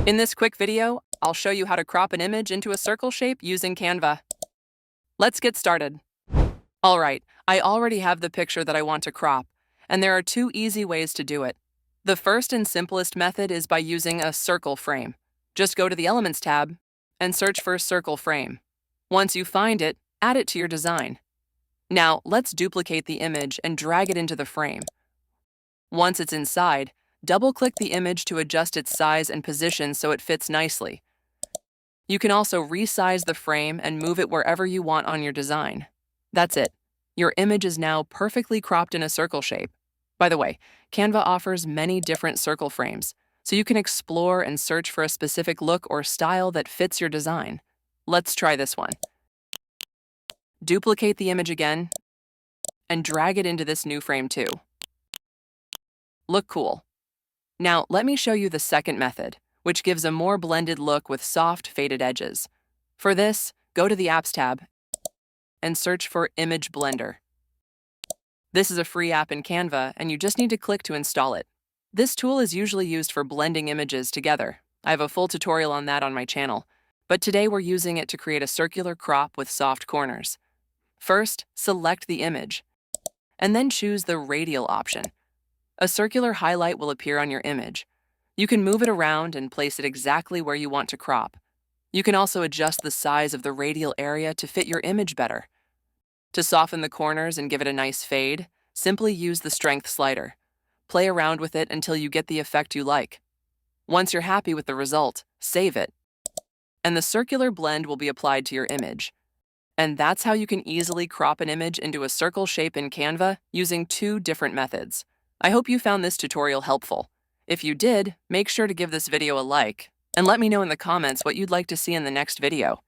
In this quick video, I'll show you how to crop an image into a circle shape using Canva. Let's get started. Alright, I already have the picture that I want to crop, and there are two easy ways to do it. The first and simplest method is by using a circle frame. Just go to the Elements tab and search for circle frame. Once you find it, add it to your design. Now, let's duplicate the image and drag it into the frame. Once it's inside, double-click the image to adjust its size and position so it fits nicely. You can also resize the frame and move it wherever you want on your design. That's it. Your image is now perfectly cropped in a circle shape. By the way, Canva offers many different circle frames, so you can explore and search for a specific look or style that fits your design. Let's try this one. Duplicate the image again and drag it into this new frame too. Look cool. Now, let me show you the second method, which gives a more blended look with soft, faded edges. For this, go to the Apps tab and search for Image Blender. This is a free app in Canva, and you just need to click to install it. This tool is usually used for blending images together. I have a full tutorial on that on my channel, but today we're using it to create a circular crop with soft corners. First, select the image, and then choose the radial option. A circular highlight will appear on your image. You can move it around and place it exactly where you want to crop. You can also adjust the size of the radial area to fit your image better. To soften the corners and give it a nice fade, simply use the strength slider. Play around with it until you get the effect you like. Once you're happy with the result, save it, and the circular blend will be applied to your image. And that's how you can easily crop an image into a circle shape in Canva using two different methods. I hope you found this tutorial helpful. If you did, make sure to give this video a like, and let me know in the comments what you'd like to see in the next video.